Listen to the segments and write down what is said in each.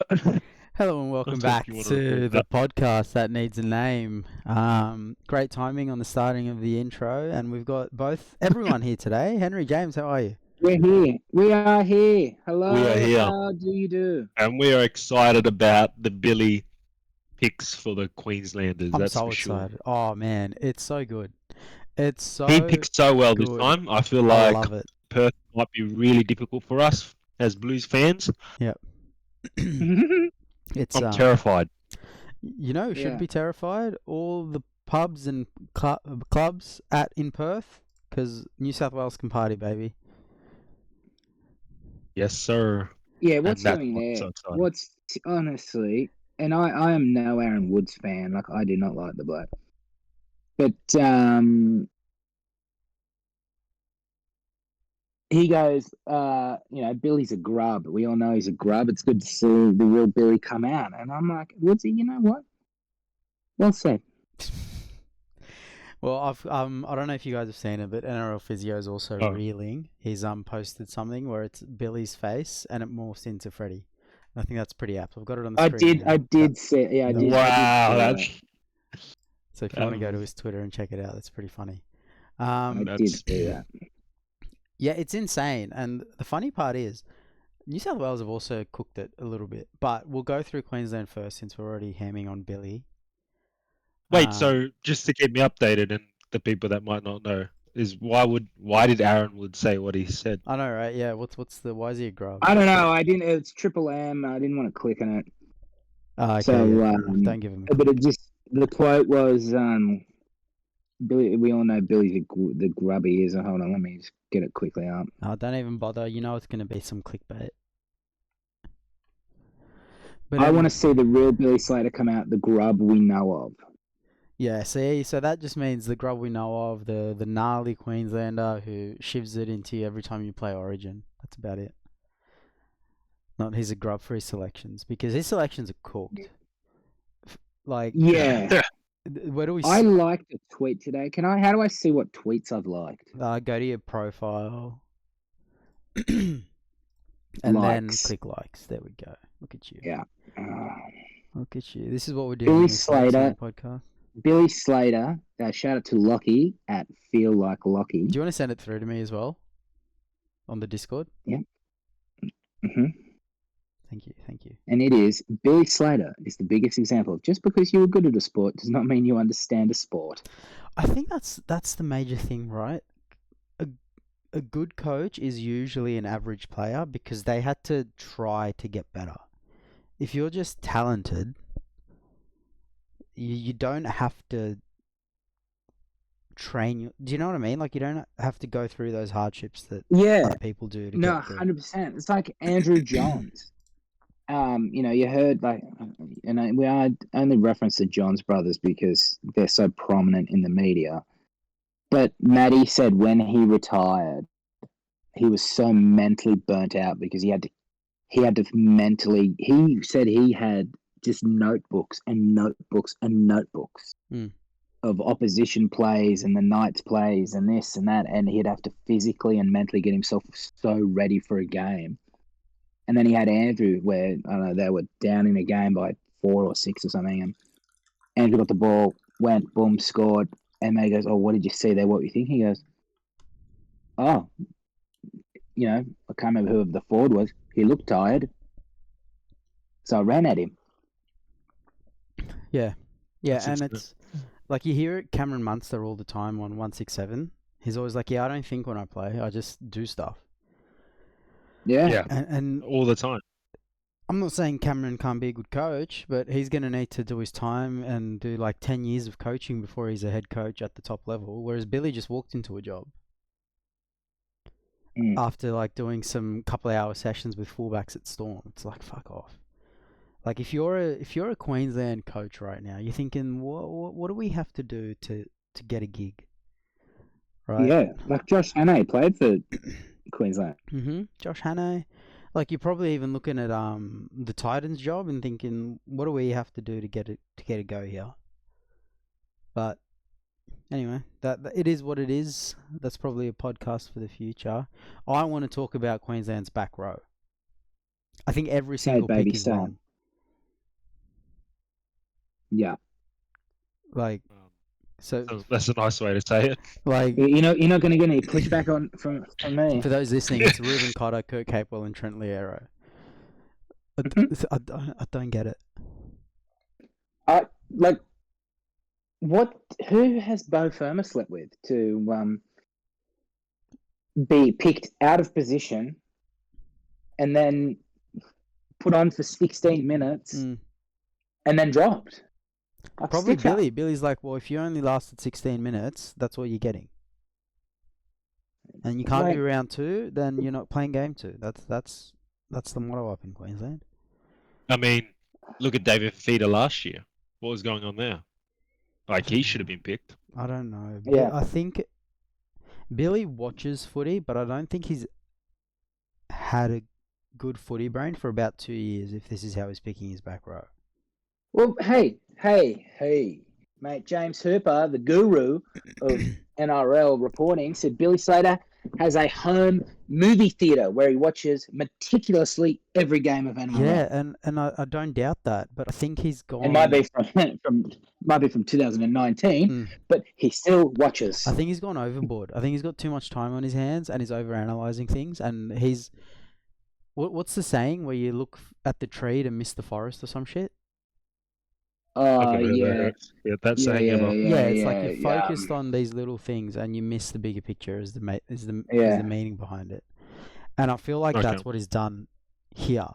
Hello and welcome Don't back you want to to record the that? podcast that needs a name. Great timing on the starting of the intro, and we've got everyone here today. Henry, James, how are you? We're here. We are here. Hello. We are here. How do you do? And we are excited about the Billy picks for the Queenslanders. I'm That's so for sure. excited. Oh man, it's so good. It's so He picked so well this good. time. I feel I like love it. Perth might be really difficult for us as Blues fans. Yep. It's I'm terrified. You know, who should Yeah. be terrified. All the pubs and clubs in Perth, because New South Wales can party, baby. Yes, sir. Yeah, what's that's going what's there? so exciting. What's honestly, and I am no Aaron Woods fan. Like, I do not like the bloke. But he goes, Billy's a grub. We all know he's a grub. It's good to see the real Billy come out. And I'm like, Woodsy, you know what? Well said. Well, I don't know if you guys have seen it, but NRL Physio is also reeling. He's posted something where it's Billy's face and it morphs into Freddie. I think that's pretty apt. I've got it on the screen. I did see. Yeah, I did. Wow, I did see so if you want to go to his Twitter and check it out, that's pretty funny. I did see that. Yeah, it's insane. And the funny part is, New South Wales have also cooked it a little bit. But we'll go through Queensland first since we're already hamming on Billy. Wait, so just to keep me updated and the people that might not know, is why did Aaron Wood say what he said? I know, right? Yeah. Why is he a grub? I don't know. I didn't. It's Triple M. I didn't want to click on it. Okay, so don't give him. But it just the quote was Billy. We all know Billy's the grub he is. Hold on, let me just get it quickly up. Oh, don't even bother. You know it's going to be some clickbait. But I want to see the real Billy Slater come out. The grub we know of. Yeah, see, so that just means the grub we know of, the gnarly Queenslander who shivs it into you every time you play Origin. That's about it. Not he's a grub for his selections, because his selections are cooked. Like, yeah. Where do we? I liked a tweet today. How do I see what tweets I've liked? Go to your profile, and then click likes. There we go. Look at you. Yeah. Look at you. This is what we're doing. Billy in this Slater podcast. Billy Slater. Shout out to Lockie at Feel Like Lockie. Do you want to send it through to me as well on the Discord? Yeah. Mhm. Thank you. And it is Billy Slater is the biggest example of just because you were good at a sport does not mean you understand a sport. I think that's the major thing, right? A good coach is usually an average player because they had to try to get better. If you're just talented, you don't have to train. Do you know what I mean? Like, you don't have to go through those hardships that other people do. No, 100%. It's like Andrew Johns. You heard and we are only reference the Johns brothers because they're so prominent in the media. But Matty said when he retired, he was so mentally burnt out because he had to mentally. He said he had just notebooks and notebooks and notebooks of opposition plays and the Knights plays and this and that, and he'd have to physically and mentally get himself so ready for a game. And then he had Andrew where, I don't know, they were down in a game by 4 or 6 or something, and Andrew got the ball, went, boom, scored, and Matty goes, "Oh, what did you see there? What were you thinking?" He goes, "Oh, I can't remember who the forward was. He looked tired. So I ran at him." Yeah. And it's like you hear it, Cameron Munster all the time on 167. He's always like, "Yeah, I don't think when I play. I just do stuff." Yeah. And all the time. I'm not saying Cameron can't be a good coach, but he's going to need to do his time and do like 10 years of coaching before he's a head coach at the top level. Whereas Billy just walked into a job after like doing some couple of hour sessions with fullbacks at Storm. It's like, fuck off. Like, if you're a Queensland coach right now, you're thinking, what do we have to do to get a gig? Right? Yeah, like Josh Hannay played for Queensland. Josh Hannay. Like, you're probably even looking at the Titans job and thinking, what do we have to do to get a go here? But anyway, that it is what it is. That's probably a podcast for the future. I want to talk about Queensland's back row. I think every single pick is wrong. Yeah. Like, so That's a nice way to say it. like You're not going to get any pushback on from me. for those listening, it's Ruben Cotter, Kurt Capewell, and Trent Liero. I don't get it. Who has Bo Firma slept with to be picked out of position and then put on for 16 minutes and then dropped? Probably Billy. Billy's like, well, if you only lasted 16 minutes, that's what you're getting. And you can't do round 2, then you're not playing game 2. That's the motto up in Queensland. I mean, look at David Fifita last year. What was going on there? Like, he should have been picked. I don't know. Yeah. I think Billy watches footy, but I don't think he's had a good footy brain for about 2 years, if this is how he's picking his back row. Well, hey, mate, James Hooper, the guru of NRL reporting, said Billy Slater has a home movie theatre where he watches meticulously every game of NRL. Yeah, and I don't doubt that, but I think he's gone. It might be from 2019, but he still watches. I think he's gone overboard. I think he's got too much time on his hands and he's overanalyzing things. And he's what's the saying where you look at the tree to miss the forest or some shit? Yeah. That's saying ever. Yeah, it's like you're focused on these little things and you miss the bigger picture is the meaning behind it. And I feel like that's what he's done here,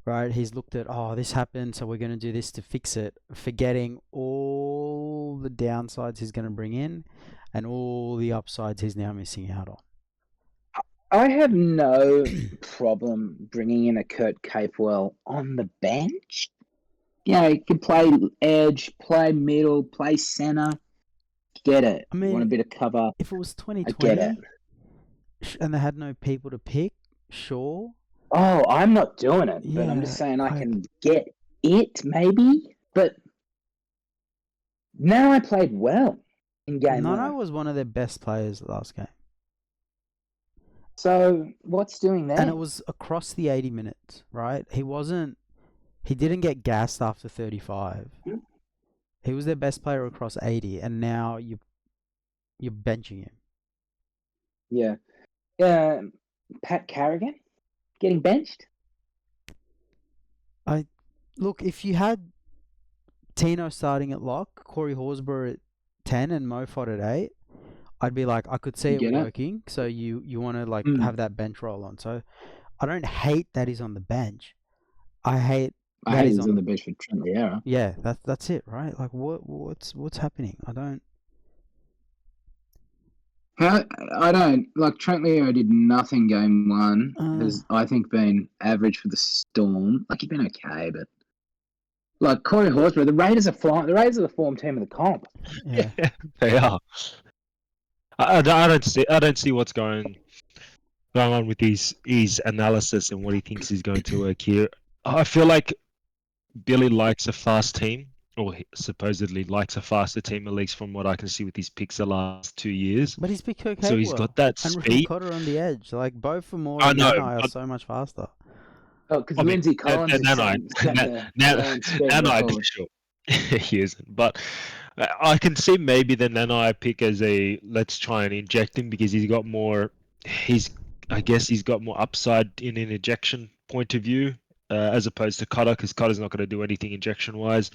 right? He's looked at, this happened, so we're going to do this to fix it, forgetting all the downsides he's going to bring in and all the upsides he's now missing out on. I have no problem bringing in a Kurt Capewell on the bench. Yeah, he can play edge, play middle, play centre. Get it. I mean, want a bit of cover. If it was 2020 and they had no people to pick, sure. Oh, I'm not doing it, but I'm just saying I can get it, maybe. But now I played well in game 1. Nono was one of their best players last game. So what's doing that? And it was across the 80 minutes, right? He didn't get gassed after 35. He was their best player across 80, and now you're benching him. Yeah. Pat Carrigan getting benched? Look, if you had Tino starting at lock, Corey Horsburgh at 10 and Mo Fott at 8, I'd be like, I could see it working. So you want to have that bench roll on. So I don't hate that he's on the bench. I hate he's on the bench for Trent Liero. Yeah, that's it, right? Like what's happening? I don't like Trent Liero did nothing game 1. Has I think been average for the Storm. Like he's been okay, but like Corey Horsburgh, the Raiders are the form team of the comp. Yeah, they are. I don't see what's going on with his analysis and what he thinks is going to work here. I feel like Billy likes a fast team, or he supposedly likes a faster team, at least from what I can see with his picks the last 2 years. but he's picked okay. So he's got that and speed. Cotter on the edge. Like both Moore and Nanai are so much faster. Oh, because Lindsay Collins is Nanai, sure. He isn't, but I can see maybe the Nanai pick as a let's try and inject him because he's got more. I guess he's got more upside in an injection point of view as opposed to Cotter, because Cotter's not going to do anything injection wise.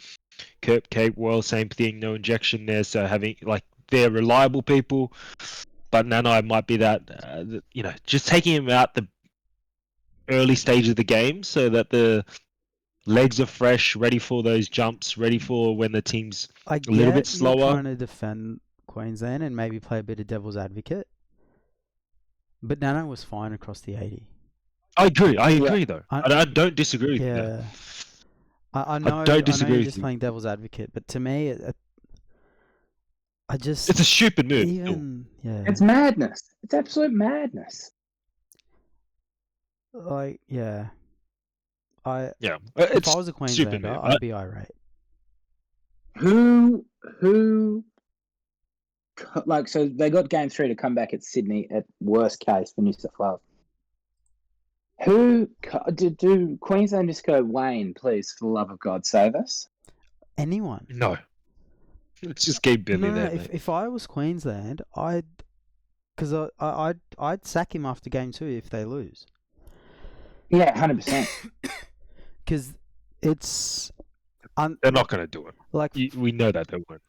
Kurt Capewell, same thing, no injection there. So having they're reliable people, but Nanai might be that just taking him out the early stage of the game so that the legs are fresh, ready for those jumps, ready for when the team's a little bit slower. You're trying to defend Queensland and maybe play a bit of devil's advocate, but Nano was fine across the 80. I agree though. I don't disagree with that. I know. I don't disagree you're with just playing devil's advocate, but to me, it's a stupid move. It's madness. It's absolute madness. If I was a Queenslander, I'd be irate. So they got game 3 to come back at Sydney at worst case for New South Wales. Do Queensland just go, Wayne, please, for the love of God, save us? Anyone. No. Let's just keep Billy No, there, if mate. if I was Queensland, because I'd sack him after game 2 if they lose. Yeah, 100%. Because it's They're not going to do it. like We know that they won't.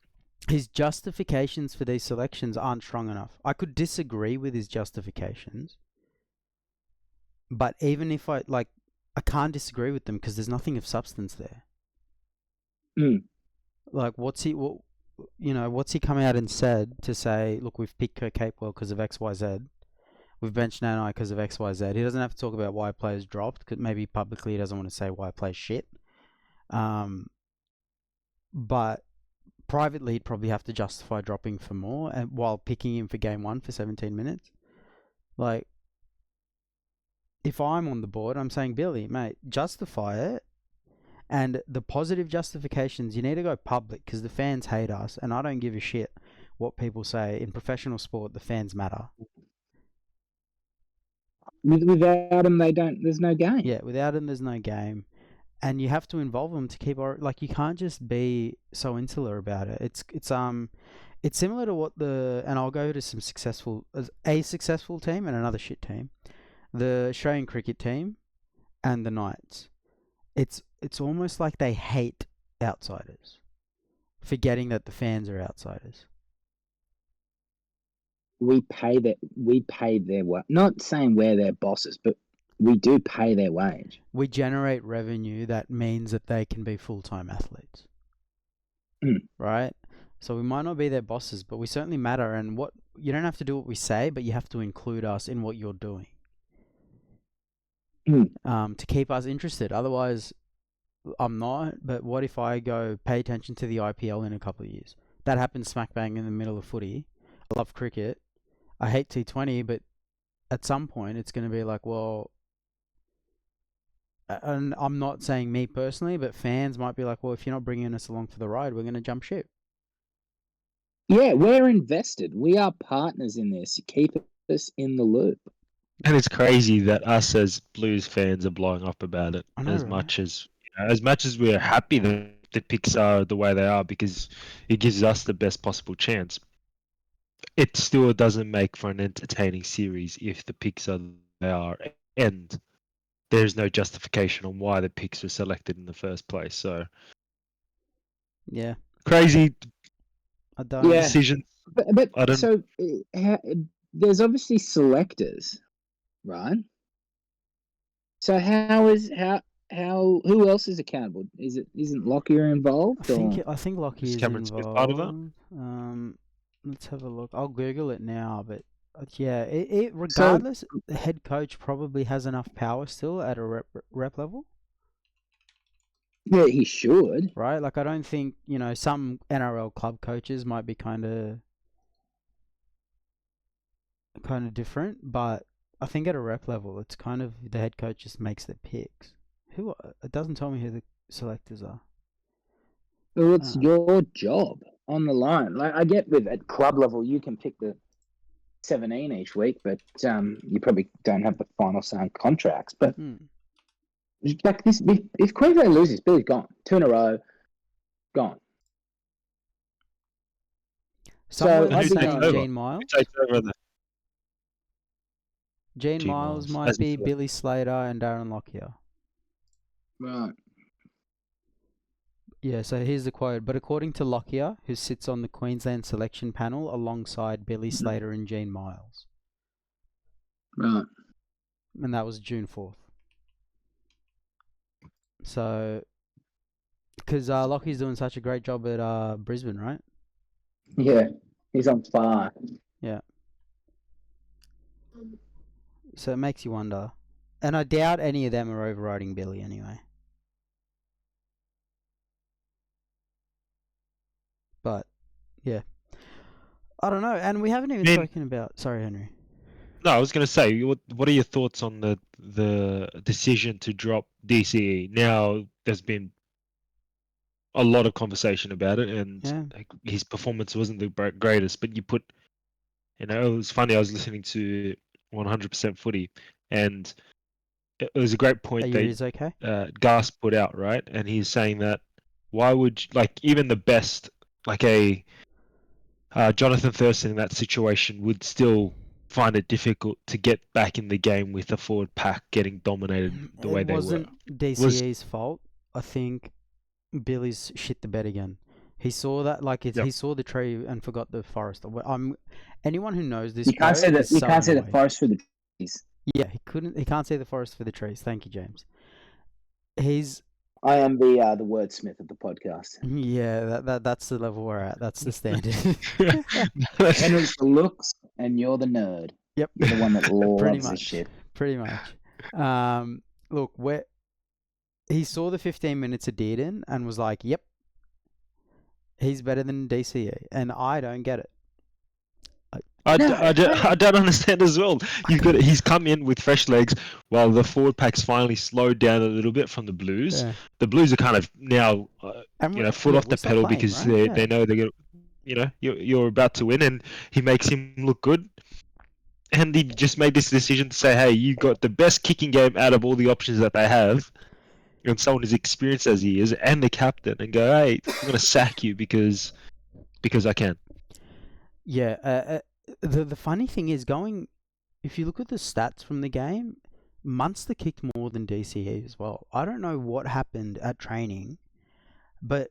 his justifications for these selections aren't strong enough. I could disagree with his justifications, but even if I can't disagree with them because there's nothing of substance there. Mm. Like, what's he come out and said to say, look, we've picked Kurt Capewell because of X, Y, Z. We've benched Nanai because of X, Y, Z. He doesn't have to talk about why players dropped, because maybe publicly he doesn't want to say why players shit. But privately, he'd probably have to justify dropping for more, and while picking him for game 1 for 17 minutes. Like, if I'm on the board, I'm saying, Billy, mate, justify it. And the positive justifications, you need to go public because the fans hate us, and I don't give a shit what people say. In professional sport, the fans matter. Without him, there's no game. Yeah, without them, there's no game. And you have to involve them to keep, like, you can't just be so insular about it. It's similar to and I'll go to a successful team and another shit team. The Australian cricket team and the Knights. It's almost like they hate outsiders, forgetting that the fans are outsiders. We pay their wage. Not saying we're their bosses, but we do pay their wage. We generate revenue that means that they can be full-time athletes. Right? So we might not be their bosses, but we certainly matter. And you don't have to do what we say, but you have to include us in what you're doing. To keep us interested. Otherwise, I'm not. But what if I go pay attention to the IPL in a couple of years? That happens smack bang in the middle of footy. I love cricket. I hate T20, but at some point it's going to be like, well, and I'm not saying me personally, but fans might be like, well, if you're not bringing us along for the ride, we're going to jump ship. Yeah, we're invested. We are partners in this. Keep us in the loop. And it's crazy that us as Blues fans are blowing up about it Right? much as we're happy that the picks are the way they are because it gives us the best possible chance. It still doesn't make for an entertaining series if the picks are they are, and there's no justification on why the picks were selected in the first place. So Yeah. crazy decisions. But so there's obviously selectors, right? So who else is accountable? Isn't Lockyer involved? I think Lockie is Cameron Smith part of that? involved. Let's have a look. I'll Google it now, but yeah, regardless, the head coach probably has enough power still at a rep level. Yeah, he should. Right? Like, I don't think, some NRL club coaches might be kind of different, but I think at a rep level, it's kind of the head coach just makes the picks. It doesn't tell me who the selectors are. Well, it's your job on the line. Like, I get at club level, you can pick the 17 each week, but you probably don't have the final say on contracts. But like this, if Queensland loses, Billy's gone. 2 in a row, gone. Someone's saying Gene Miles. Takes over Gene Miles might be Billy Slater and Darren Lockyer. Right. Yeah, so here's the quote. But according to Lockyer, who sits on the Queensland selection panel alongside Billy Slater and Gene Miles. Right. And that was June 4th. So, because Lockier's doing such a great job at Brisbane, right? Yeah, he's on fire. Yeah. So it makes you wonder. And I doubt any of them are overriding Billy anyway. But, yeah. I don't know. And we haven't even spoken about... Sorry, Henry. No, I was going to say, what are your thoughts on the decision to drop DCE? Now, there's been a lot of conversation about it, and his performance wasn't the greatest, but it was funny, I was listening to 100% Footy, and it was a great point that okay? Gus put out, right? And he's saying that Why would even the best, like a Jonathan Thurston in that situation would still find it difficult to get back in the game with the forward pack getting dominated the It way they were. wasn't DCE's fault. I think Billy's shit the bed again. He saw that, Yep. he saw the tree and forgot the forest. Anyone who knows this You can't quote see is you so can't see the annoyed. forest through the trees. Yeah, he can't see the forest for the trees. Thank you, James. He's I am the wordsmith of the podcast. yeah, that's the level we're at. That's the standard. Henry's the looks, and you're the nerd. Yep. You're the one that Pretty loves this much. shit. Pretty much. Look, he saw the 15 minutes of Dearden and was like, "Yep, he's better than DCE," and I don't get it. I don't understand as well. He's come in with fresh legs while the forward pack's finally slowed down a little bit from the Blues. Yeah. The Blues are kind of now, foot off the pedal playing, because right? they know they're gonna, you're about to win, and he makes him look good. And he just made this decision to say, "Hey, you got the best kicking game out of all the options that they have, and someone as experienced as he is, and the captain, and go, hey, I'm gonna sack you because I can." Yeah. The funny thing is if you look at the stats from the game, Munster kicked more than DCE as well. I don't know what happened at training, but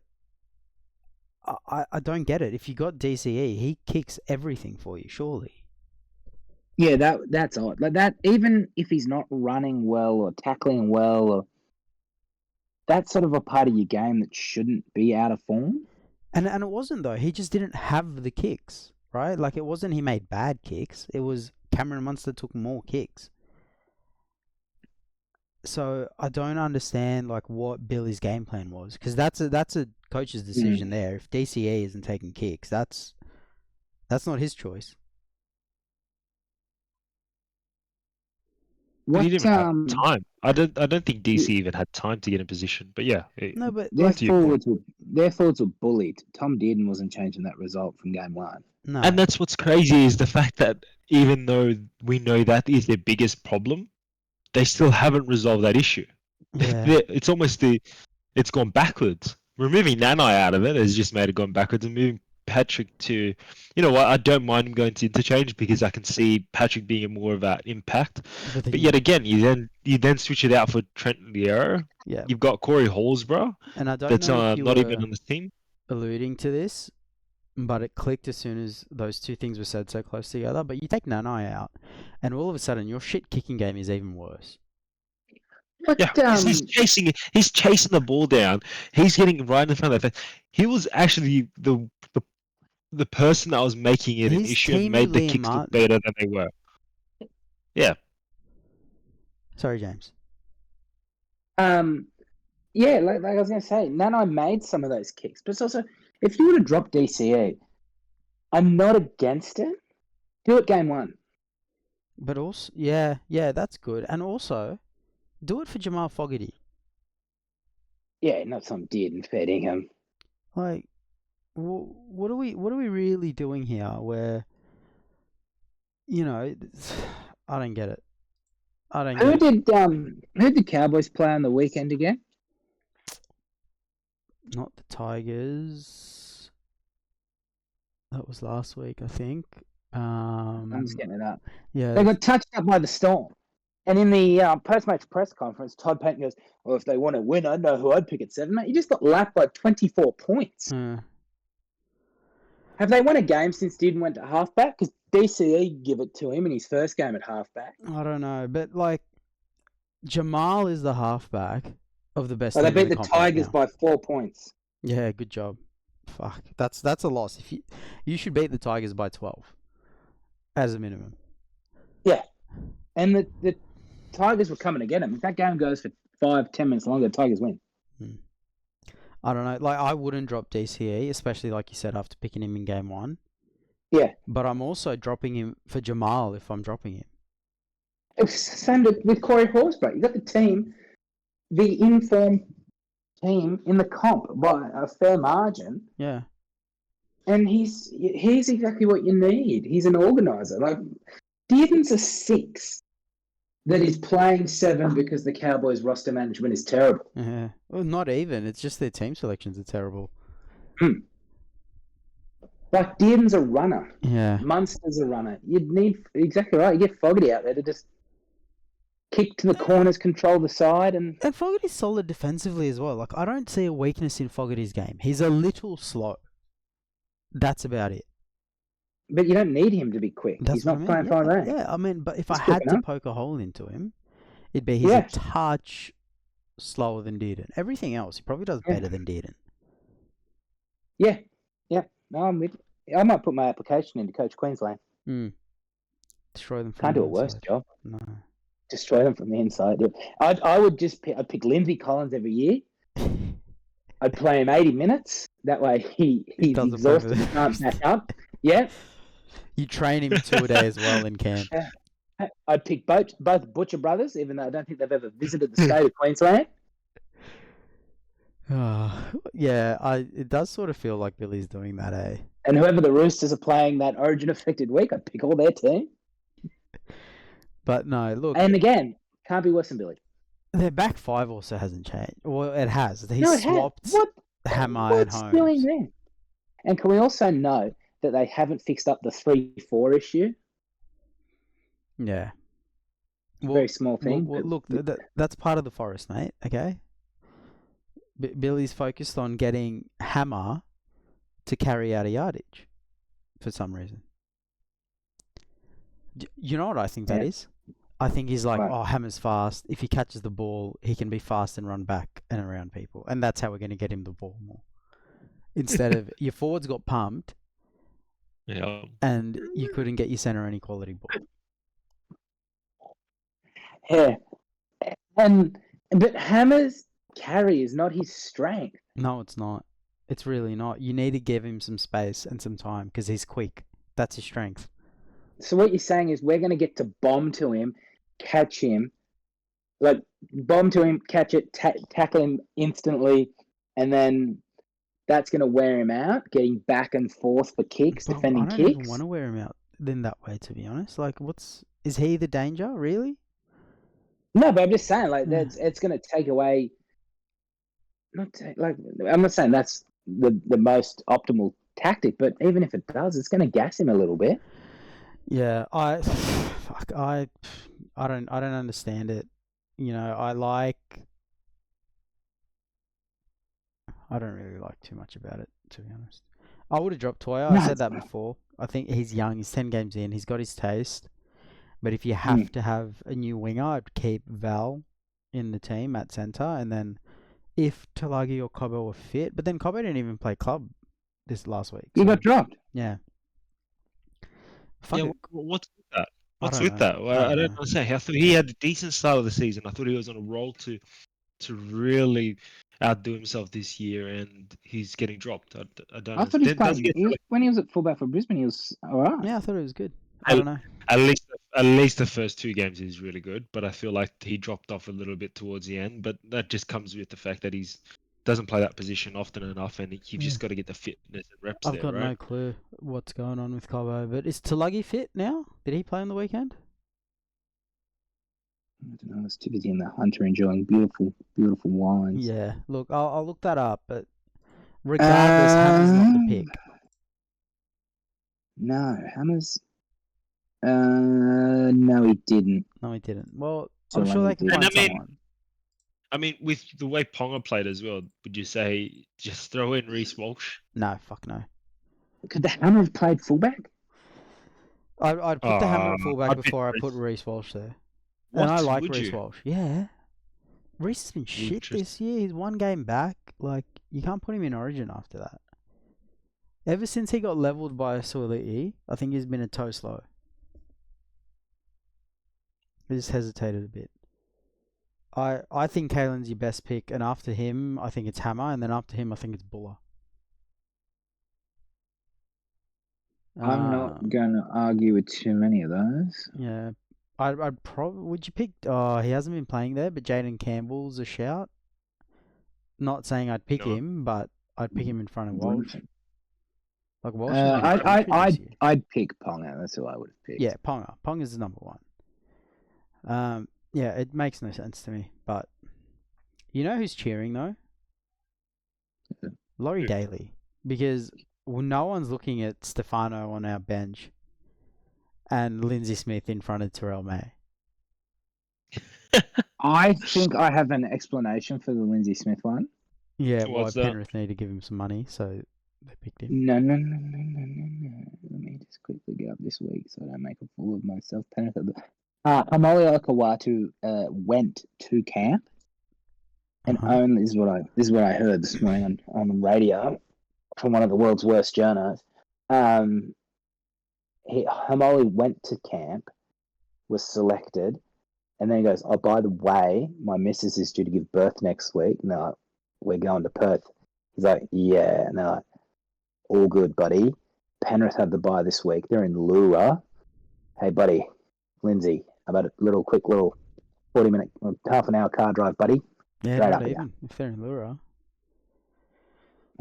I don't get it. If you got DCE, he kicks everything for you, surely. Yeah, that's odd. Like that, even if he's not running well or tackling well, or that's sort of a part of your game that shouldn't be out of form. And it wasn't though. He just didn't have the kicks, right? Like it wasn't he made bad kicks. It was Cameron Munster took more kicks. So I don't understand what Billy's game plan was, because that's a coach's decision there. If DCE isn't taking kicks, that's not his choice. He didn't even have time. I don't think DC even had time to get in position. But yeah, No, but their forwards were bullied. Tom Dearden wasn't changing that result from game one. No. And that's what's crazy is the fact that even though we know that is their biggest problem, they still haven't resolved that issue. Yeah. It's almost it's gone backwards. Removing Nanai out of it has just made it gone backwards, and moving Patrick to, I don't mind him going to interchange because I can see Patrick being more of an impact. But yet again, you then switch it out for Trent Liero. Yeah. You've got Corey Hallsborough. And I don't that's know if you not were even on the team. alluding to this, but it clicked as soon as those two things were said so close together. But you take Nanai out, and all of a sudden your shit kicking game is even worse. But, yeah, he's chasing the ball down. He's getting right in front of that. He was actually the person that was making it an issue and made the kicks look better than they were. Yeah. Sorry, James. Yeah, like I was going to say, Nanai made some of those kicks, but it's also, if you were to drop DCE, I'm not against it. Do it game one. But also, yeah, that's good. And also, do it for Jamal Fogarty. Yeah, not some Dearden feeding him. Like, what are we really doing here? Where, I don't get it. Who did the Cowboys play on the weekend again? Not the Tigers. That was last week, I think. I'm just getting it up. Yeah, they got touched up by the Storm. And in the post-match press conference, Todd Payton goes, "Well, if they want to win, I know who I'd pick at 7, mate." He just got lapped by 24 points. Have they won a game since Dearden went to halfback? Because DCE give it to him in his first game at halfback. I don't know, but Jamal is the halfback of the best. They beat the Tigers now. by 4 points. Yeah, good job. Fuck, that's a loss. If you should beat the Tigers by 12, as a minimum. Yeah, and the Tigers were coming to get him. If that game goes for 5-10 minutes longer, the Tigers win. I don't know. I wouldn't drop DCE, especially like you said, after picking him in game one. Yeah. But I'm also dropping him for Jamal if I'm dropping him. It's the same with Corey Horsburgh. You got the team, the informed team in the comp by a fair margin. Yeah. And he's exactly what you need. He's an organizer. Like, Dearden's a 6. that he's playing 7 because the Cowboys roster management is terrible. Yeah. Well, not even. It's just their team selections are terrible. Like, Dearden's a runner. Yeah. Munster's a runner. You'd need, exactly right, you get Fogarty out there to just kick to the corners, control the side, and Fogarty's solid defensively as well. Like, I don't see a weakness in Fogarty's game. He's a little slow. That's about it. but you don't need him to be quick. That's He's what not I mean. playing 5'8". Yeah, I mean, but if He's I quick had to enough. poke a hole into him, it'd be he's a touch slower than Dearden. Everything else, he probably does better than Dearden. Yeah. No, I'm with you. I might put my application in to coach Queensland. Destroy them from Can't the do a worse inside. job. No. Destroy them from the inside. I would just I'd pick Lindsay Collins every year. I'd play him 80 minutes. That way he's doesn't play for exhausted. the He can't back up. Yeah. You train him 2 a day as well in camp. I'd pick both Butcher brothers, even though I don't think they've ever visited the state of Queensland. Yeah, it does sort of feel like Billy's doing that, eh? And whoever the Roosters are playing that Origin affected week, I'd pick all their team. But no, look. And again, can't be worse than Billy. Their back 5 also hasn't changed. Well, it has. He's No, it swapped has. Hammer and Holmes. Doing there? And can we also know that they haven't fixed up the 3-4 issue? Yeah. Very small thing. Well, look, that's part of the forest, mate. Okay. Billy's focused on getting Hammer to carry out a yardage for some reason. You know what I think that is? I think he's like, oh, Hammer's fast. If he catches the ball, he can be fast and run back and around people. And that's how we're going to get him the ball more. Instead of your forwards got pumped and you couldn't get your centre any quality ball. Yeah. But Hammer's carry is not his strength. No, it's not. It's really not. You need to give him some space and some time because he's quick. That's his strength. So what you're saying is we're going to get to bomb to him, catch him, like bomb to him, catch it, tackle him instantly, and then that's going to wear him out, getting back and forth for kicks, defending kicks. I don't even want to wear him out in that way, to be honest. Like, is he the danger, really? No, but I'm just saying, like, it's going to take away. I'm not saying that's the most optimal tactic, but even if it does, it's going to gas him a little bit. Yeah, I don't understand it. You know, I don't really like too much about it, to be honest. I would have dropped Toya. I said that before. I think he's young. He's 10 games in. He's got his taste. But if you have to have a new winger, I'd keep Val in the team at centre. And then if Tulagi or Cobbo were fit, but then Cobbo didn't even play club this last week. He got dropped. Yeah. What's with that? What's with that? I don't understand. I thought he had a decent start of the season. I thought he was on a roll to really outdo himself this year, and he's getting dropped. I don't. I thought when he was at fullback for Brisbane, he was all right. Yeah, I thought it was good. I don't know. At least the first 2 games is really good, but I feel like he dropped off a little bit towards the end. But that just comes with the fact that he's doesn't play that position often enough, and you've just got to get the fitness and reps. I've got no clue what's going on with Cobbo, but is Tulagi fit now? Did he play on the weekend? I don't know. I was too busy in the Hunter enjoying beautiful, beautiful wines. Yeah, look, I'll look that up, but regardless, Hammer's not the pick. No, Hammer's. No, he didn't. No, he didn't. Well, I'm sure they can find someone. I mean, with the way Ponga played as well, would you say just throw in Reece Walsh? No, fuck no. Could the Hammer have played fullback? I'd put the Hammer at fullback before I put Reece Walsh there. And I like Reece Walsh. Yeah. Reece has been shit this year. He's 1 game back. Like, you can't put him in Origin after that. Ever since he got levelled by Suoli'i, I think he's been a toe slow. I just hesitated a bit. I think Kalen's your best pick, and after him, I think it's Hammer, and then after him, I think it's Buller. I'm not going to argue with too many of those. Yeah. I'd probably... Would you pick... Oh, he hasn't been playing there, but Jaden Campbell's a shout. Not saying I'd pick him, but I'd pick him in front of Walsh. Like Walsh. I'd pick Ponga. That's who I would have picked. Yeah, Ponga. Ponga's the number 1. Yeah, it makes no sense to me. But you know who's cheering though? Laurie Who? Daly, because no one's looking at Stefano on our bench and Lindsay Smith in front of Terrell May. I think I have an explanation for the Lindsay Smith one. Yeah, why What's that? Penrith need to give him some money, so they picked him. No. Let me just quickly get up this week so I don't make a fool of myself. Penrith. Amalia Okawatu went to camp, and only this is what I heard this morning on the radio from one of the world's worst journalists. Hamoli went to camp, was selected, and then he goes, "Oh, by the way, my missus is due to give birth next week. And they're like, we're going to Perth." He's like, "Yeah." And they're like, "All good, buddy. Penrith have the bye this week. They're in Lura. Hey, buddy, Lindsay, how about a quick 40-minute, half an hour car drive, buddy? Yeah, Straight not up even if they're in Lura.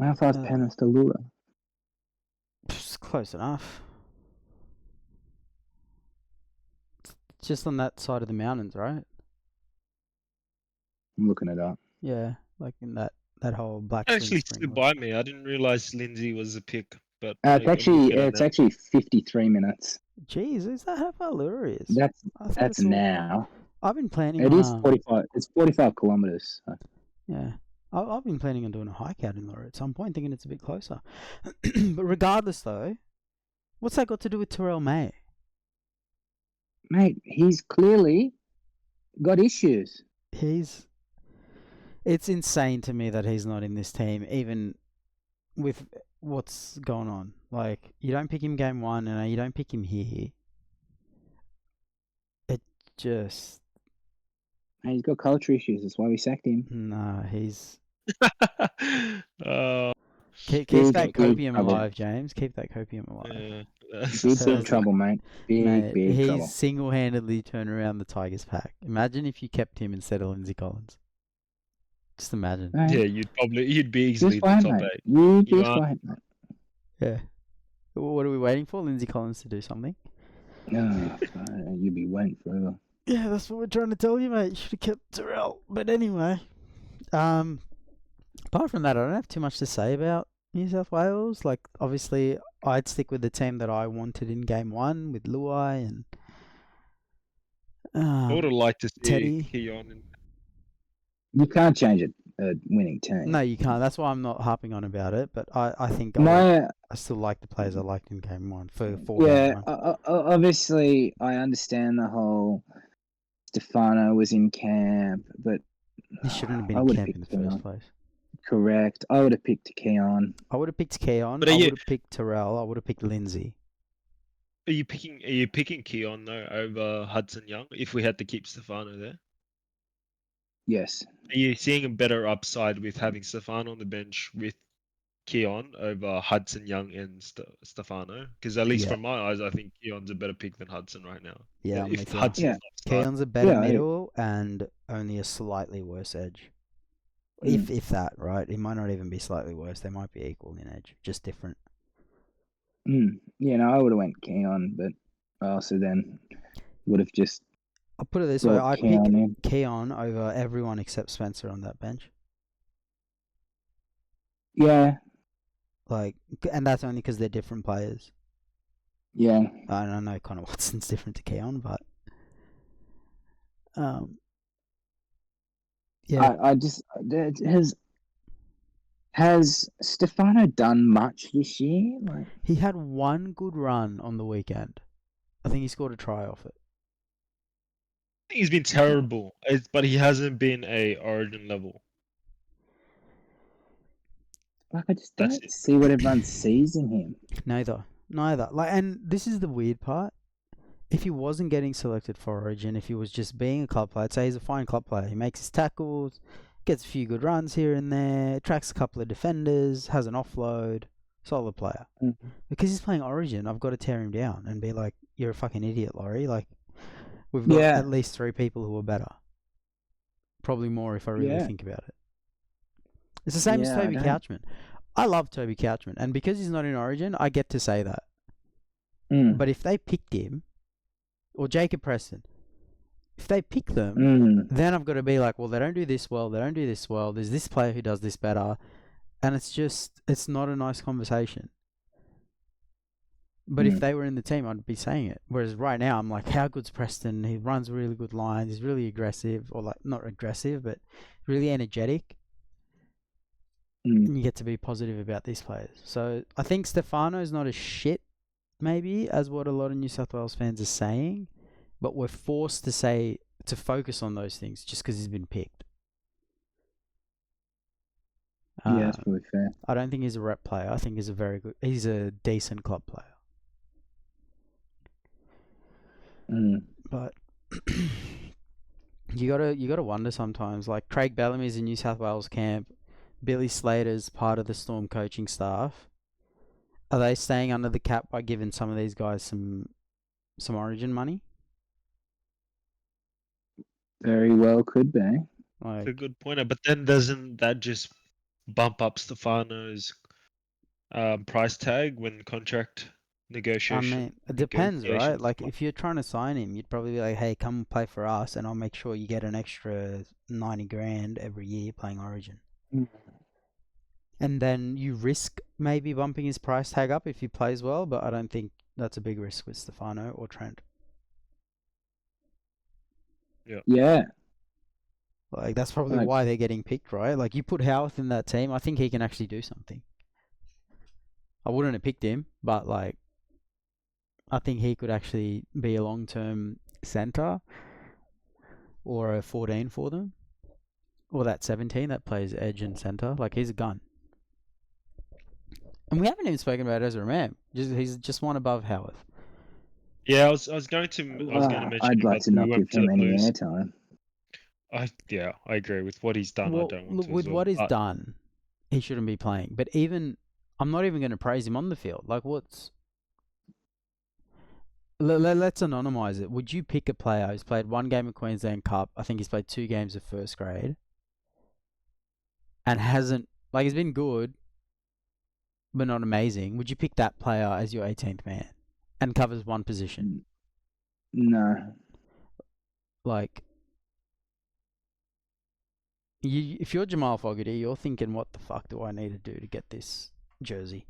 How far is Penrith to Lura? It's close enough. It's just on that side of the mountains, right? I'm looking it up. Yeah, like in that whole Black Actually Spring. flew by me. I didn't realize Lindsay was a pick, but It's looking at actually 53 minutes. Jeez, is that how far Lura is? That's now. I've been planning. It is 45. It's 45 kilometers. So. Yeah, I've been planning on doing a hike out in Lura at some point, thinking it's a bit closer. But regardless, though, what's that got to do with Terrell May? Mate, he's clearly got issues. It's insane to me that he's not in this team, even with what's going on. Like, you don't pick him game one, and you don't pick him here. It just... He's got culture issues. That's why we sacked him. Nah, he's... uh, Keep that copium alive, James. Keep that copium alive. Big trouble, mate. Big he's trouble. single-handedly turned around the Tigers pack. Imagine if you kept him instead of Lindsay Collins. Just imagine. Yeah, you'd be easily the top 8. You'd be fine, mate. Yeah. What are we waiting for? Lindsay Collins to do something? No, you'd be waiting forever. Yeah, that's what we're trying to tell you, mate. You should have kept Terrell. But anyway, apart from that, I don't have too much to say about New South Wales. Like, obviously, I'd stick with the team that I wanted in game one with Luai and I would have liked to see Teddy. Keon. You can't change a winning team. No, you can't. That's why I'm not harping on about it. But I think I still like the players I liked in game one for yeah. Obviously, I understand the whole Stefano was in camp, but he shouldn't have been in camp in the first place. Correct. I would have picked Keon. I would have picked Keon. I would have picked Terrell. I would have picked Lindsay. Are you picking Keon though over Hudson Young if we had to keep Stefano there? Yes. Are you seeing a better upside with having Stefano on the bench with Keon over Hudson Young and Stefano? Because at least from my eyes, I think Keon's a better pick than Hudson right now. Yeah, if Hudson's Keon's a better middle and only a slightly worse edge. If that, right? It might not even be slightly worse. They might be equal in edge, just different. Yeah, no, I would have went Keon, but I also then would have just... I'll put it this way. I'd pick Keon over everyone except Spencer on that bench. Yeah. And that's only because they're different players. Yeah. I know Connor Watson's different to Keon, but... yeah. I just... Has Stefano done much this year? He had one good run on the weekend. I think he scored a try off it. I think he's been terrible, but he hasn't been a Origin level. I just don't see what everyone sees in him. Neither. And this is the weird part. If he wasn't getting selected for Origin, if he was just being a club player, I'd say he's a fine club player. He makes his tackles, gets a few good runs here and there, tracks a couple of defenders, has an offload, solid player. Mm-hmm. Because he's playing Origin, I've got to tear him down and be like, "You're a fucking idiot, Laurie." Like, we've got at least 3 people who are better. Probably more if I really think about it. It's the same as Toby Couchman. I love Toby Couchman, and because he's not in Origin, I get to say that. But if they picked him, or Jacob Preston, If they pick them, then I've got to be like, well, they don't do this well. They don't do this well. There's this player who does this better, and it's not a nice conversation. But if they were in the team, I'd be saying it. Whereas right now, I'm like, how good's Preston? He runs really good lines. He's really aggressive, or like not aggressive, but really energetic. And you get to be positive about these players. So I think Stefano's not as shit, maybe, as what a lot of New South Wales fans are saying. But we're forced to focus on those things just because he's been picked. Yeah, that's probably fair. I don't think he's a rep player. I think he's a decent club player. But you gotta wonder sometimes. Like Craig Bellamy's in New South Wales camp, Billy Slater's part of the Storm coaching staff. Are they staying under the cap by giving some of these guys some Origin money? Very well could be. That's a good point. But then doesn't that just bump up Stefano's price tag when contract negotiation? I mean, it depends, right? Like, if you're trying to sign him, you'd probably be like, hey, come play for us, and I'll make sure you get an extra 90 grand every year playing Origin. And then you risk maybe bumping his price tag up if he plays well, but I don't think that's a big risk with Stefano or Trent. Yeah. Like, that's probably why they're getting picked, right? Like, you put Howarth in that team, I think he can actually do something. I wouldn't have picked him, but, like, I think he could actually be a long-term centre or a 14 for them. Or that 17 that plays edge and centre. Like, he's a gun. And we haven't even spoken about Ezra Mam. He's just one above Howarth. Yeah, I was going to mention. I'd like to not give him any airtime. I agree with what he's done. Well, I don't want look, to. with what he's done, he shouldn't be playing. But I'm not even going to praise him on the field. Like, let's anonymise it. Would you pick a player who's played one game of Queensland Cup? I think he's played 2 games of first grade, and hasn't, like, he's been good, but not amazing. Would you pick that player as your 18th man and covers one position? No. Like, if you're Jamal Fogarty, you're thinking, what the fuck do I need to do to get this jersey?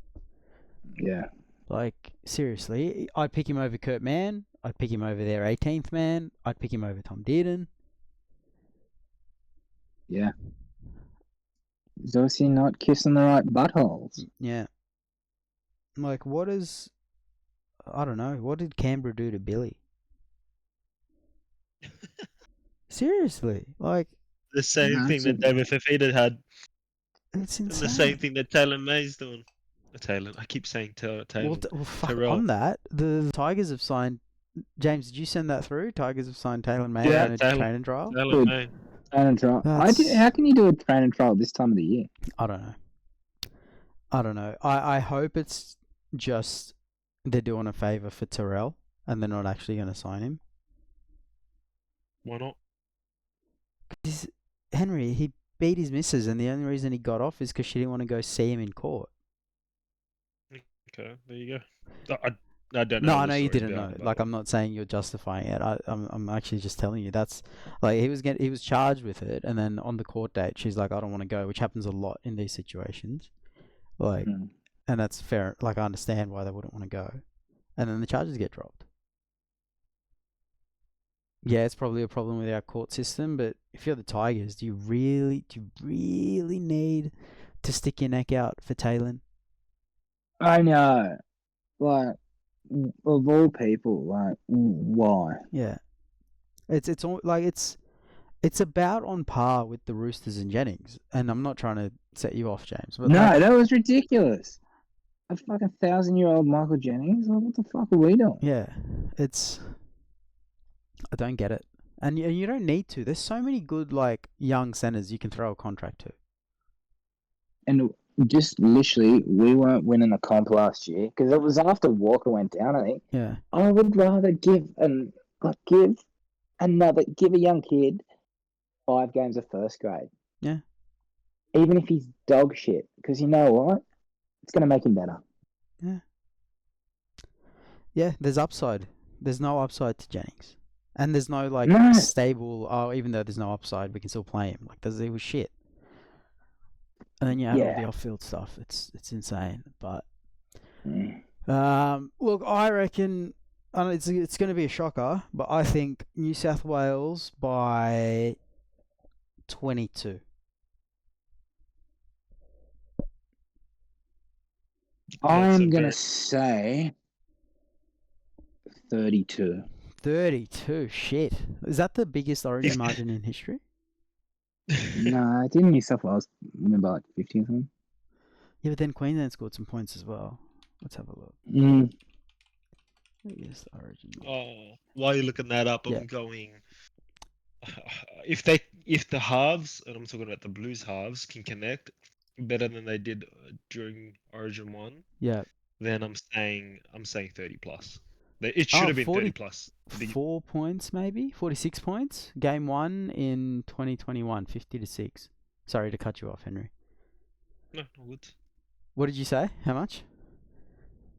Yeah. Like, seriously, I'd pick him over Kurt Mann. I'd pick him over their 18th man. I'd pick him over Tom Dearden. Yeah. He's obviously not kissing the right buttholes. Yeah. Like, I don't know, what did Canberra do to Billy? Seriously, like... The same thing that David Fafita had. It's insane. And the same thing that Taylor May's doing. Taylor, I keep saying Taylor. Well, fuck, on that, the Tigers have signed... James, did you send that through? Tigers have signed Taylor May on a training trial? Taylor May. Training trial. How can you do a training trial this time of the year? I don't know. I hope it's just they're doing a favour for Terrell and they're not actually going to sign him. Why not? Henry, he beat his missus, and the only reason he got off is because she didn't want to go see him in court. Okay, there you go. I don't know. No, I know you didn't know. Like, I'm not saying you're justifying it. I'm actually just telling you that's like he was charged with it, and then on the court date, she's like, I don't want to go, which happens a lot in these situations. Like, and that's fair. Like, I understand why they wouldn't want to go, and then the charges get dropped. Yeah, it's probably a problem with our court system, but if you're the Tigers, do you really need to stick your neck out for Taylor? I know. Like, of all people, like, why? Yeah. It's all like it's about on par with the Roosters and Jennings, and I'm not trying to set you off, James. But no, that was ridiculous. A fucking 1,000-year-old Michael Jennings? What the fuck are we doing? Yeah, I don't get it, and you don't need to. There's so many good like young centers you can throw a contract to. And just literally, we weren't winning a comp last year because it was after Walker went down. I think. Yeah. I would rather give a young kid 5 games of first grade. Yeah. Even if he's dog shit, because you know what, it's gonna make him better. Yeah. Yeah. There's upside. There's no upside to Jennings. And there's no like No. stable. Oh, even though there's no upside, we can still play him. Like it was shit. And then you add all the Yeah. off-field stuff. It's insane. But Mm. look, I reckon. I know it's going to be a shocker, but I think New South Wales by 22. I'm gonna say 32. 32. Shit. Is that the biggest Origin margin in history? No, didn't New South Wales win by like 50 or something? Yeah, but then Queensland scored some points as well. Let's have a look. Mm. Biggest Origin. Oh, while you're looking that up, Yeah. I'm going. If the halves, and I'm talking about the Blues halves, can connect better than they did during Origin 1, Yeah. then I'm saying 30 plus. It should have been 30 plus. 4 points maybe? 46 points? Game 1 in 2021, 50-6. Sorry to cut you off, Henry. No, no good. What did you say? How much?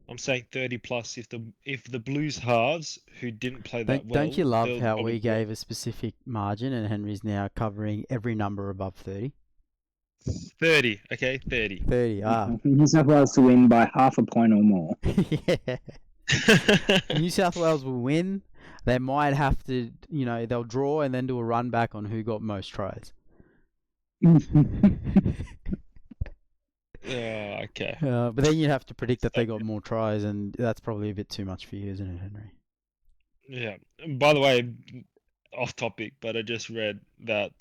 I'm saying 30 plus if the Blues halves who didn't play that well. Don't you love they'll how probably we gave a specific margin and Henry's now covering every number above 30? 30, okay, 30. 30, New South Wales to win by half a point or more. Yeah. New South Wales will win. They might have to, they'll draw and then do a run back on who got most tries. Yeah, okay. But then you'd have to predict that they got more tries, and that's probably a bit too much for you, isn't it, Henry? Yeah. And by the way, off topic, but I just read that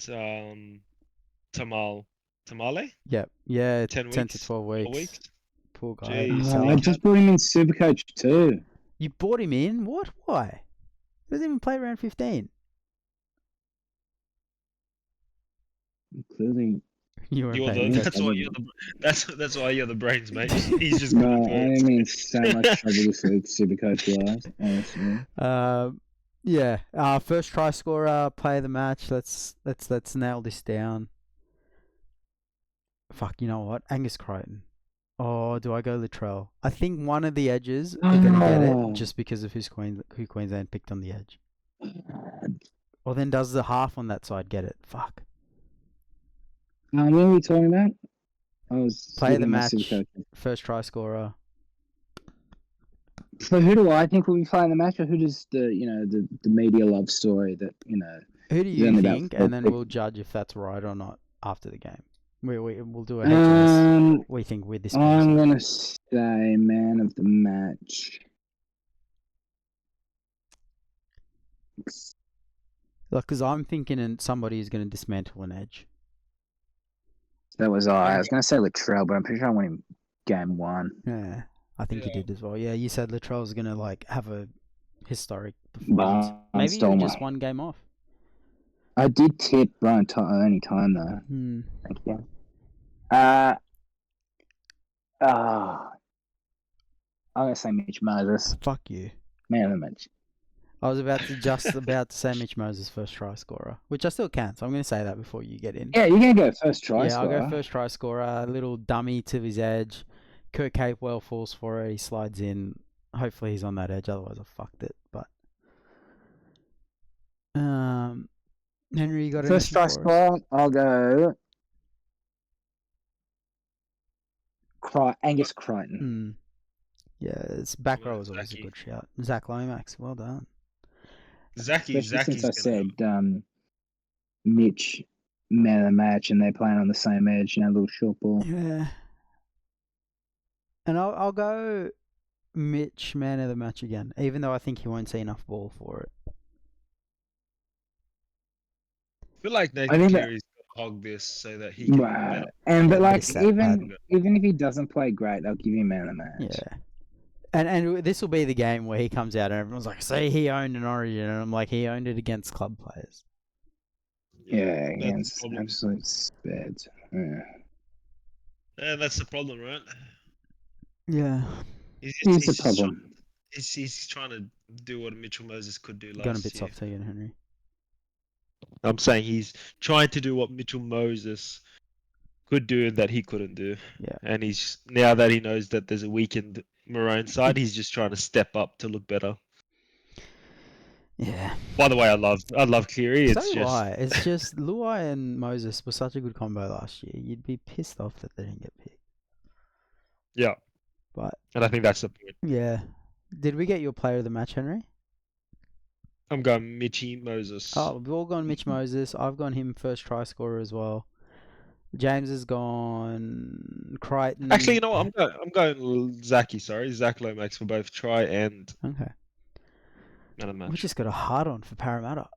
Tamale? Yep. Yeah, 10 10 weeks, to 12 4 weeks. weeks. Poor guy. Jeez, I just brought him in Supercoach too. You bought him in? What? Why? He doesn't even play around 15. Clearly, You weren't You're paying the, attention. that's why you're the brains, mate. He's just no, good at I words. am in so much trouble this week, Supercoach wise, honestly. Yeah. First try scorer, play of the match. Let's nail this down. Fuck, you know what? Angus Crichton. Oh, do I go Latrell? I think one of the edges are gonna get it just because of who Queensland picked on the edge. Or then does the half on that side get it? Fuck. What were we talking about? I was Play of the looking at my match. Supercoach. First try scorer. So who do I think will be playing the match, or who does the media love story that Who do There's you only about think? 4 And then picks. we'll judge if that's right or not after the game. We'll do a H&S. We think with this person. I'm gonna say man of the match. Look, because I'm thinking somebody is going to dismantle an edge. That was I. I was gonna say Latrell, but I'm pretty sure I went in game 1. Yeah, I think you Yeah. did as well. Yeah, you said Latrell's going to have a historic performance. Barn Maybe stole just my- one game off. I did tip Brian only time though. Thank you. I'm gonna say Mitch Moses, Fuck you. man of the match. I was about to say Mitch Moses first try scorer, which I still can. So I'm going to say that before you get in. Yeah, you're gonna go first try Yeah, scorer. I'll go first try scorer. A little dummy to his edge. Kurt Capewell falls for it. He slides in. Hopefully he's on that edge. Otherwise I fucked it. But Henry, you got First try anything for us? scorer. I'll go. Angus Crichton. Yeah, it's back Well, row is always a Zachy. good shout. Zach Lomax, well done. Especially Zachy's since I said Mitch man of the match, and they're playing on the same edge. Little short ball. Yeah. And I'll go Mitch man of the match again, even though I think he won't see enough ball for it. I feel like I Nathan think that- Cleary's gonna hog this so that he can. Right. But like It's that bad. even if he doesn't play great, they'll give him man of the match. Yeah. And this will be the game where he comes out and everyone's like, see, he owned an Origin. And I'm like, he owned it against club players. Yeah, That's against the problem. absolute speds. Yeah. Yeah, that's the problem, right? Yeah. Here's the just problem. He's trying to do what Mitchell Moses could do last Gone a bit year. soft again, Henry. I'm saying he's trying to do what Mitchell Moses could do and that he couldn't do. Yeah. And he's now that he knows that there's a weakened Maroon side, he's just trying to step up to look better. Yeah. By the way, I love Cleary. So It's do just I. It's just Luai and Moses were such a good combo last year. You'd be pissed off that they didn't get picked. yeah, But and I think that's the point. yeah. Did we get your player of the match, Henry? I'm going Mitchy Moses. Oh, we've all gone Mitch Moses. I've gone him first try scorer as well. James has gone Crichton. Actually, you know what? I'm going Zachy. Sorry, Zach Lomax for both try and Okay. man of We match. just got a hard on for Parramatta.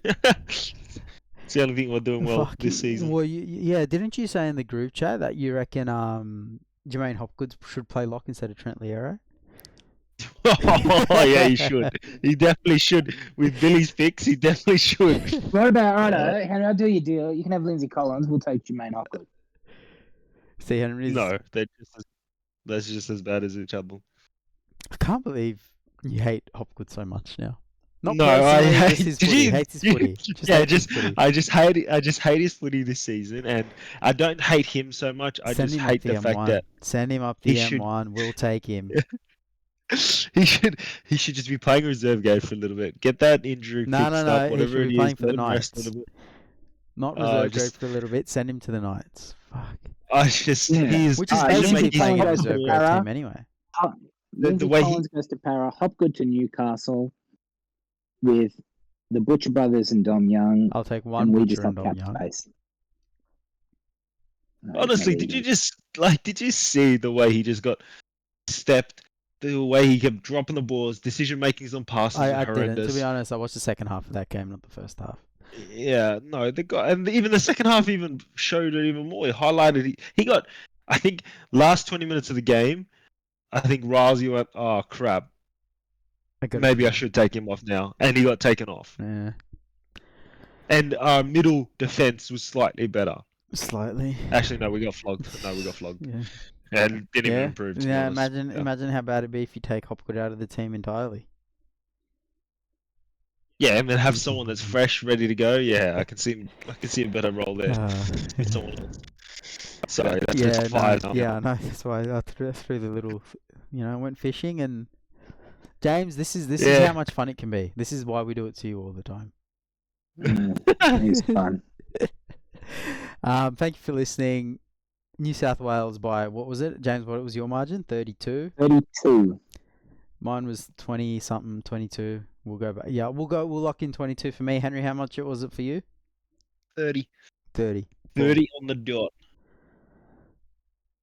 It's the only thing we're doing well this season. Well, yeah, didn't you say in the group chat that you reckon Jermaine Hopgood should play lock instead of Trent Liero? Oh yeah, he should. He definitely should. With Billy's picks, he definitely should. What about righto, Henry? I'll do your deal. You can have Lindsay Collins. We'll take Jermaine Hopgood. See, Henry's. No, that's just as bad as each other. I can't believe you hate Hopgood so much now. Not No, personally, I just his footy. He hates his footy. I just hate his footy this season, and I don't hate him so much. I Send just him up hate the the fact M1. that Send him up he the should- M1. We'll take him. he should just be playing reserve game for a little bit. Get that injury No, fixed no, no. up, He whatever should it be is. playing for the Let him rest a Knights. little bit. Not reserve just- grade for a little bit. Send him to the Knights. Fuck. I just Yeah. he's Which is Alright, basically Lindsay playing a Collins reserve goes to grade Para. team anyway. Lindsay way he- Collins goes to Para. Hopgood to Newcastle with the Butcher brothers and Dom Young. I'll take one And we Butcher just and have Dom cap Young. space. honestly, did you see the way he just got stepped? The way he kept dropping the balls, decision makings on passes were I didn't. horrendous. To be honest, I watched the second half of that game, not the first half. Yeah, no, the guy, and even the second half even showed it even more. He highlighted he got, I think, last 20 minutes of the game. I think Razi went, oh crap, maybe I should take him off now, and he got taken off. Yeah, And our middle defense was slightly better. slightly. Actually, no, we got flogged. Yeah. And didn't even Yeah. improve. To be Yeah. honest. Imagine how bad it'd be if you take Hopgood out of the team entirely. Yeah, and then have someone that's fresh, ready to go. Yeah, I can see a better role there with someone else. Sorry, that's yeah, it's fine. no, yeah, I know. That's why I threw the little, went fishing. And James, this is Yeah. how much fun it can be. This is why we do it to you all the time. It's fun. Thank you for listening. New South Wales by, what was it, James? What was your margin? 32. 32. Mine was 20 something, 22. We'll go back. Yeah, we'll lock in 22 for me. Henry, how much was it for you? 30. 30. 30 on the dot.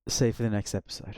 See you for the next episode.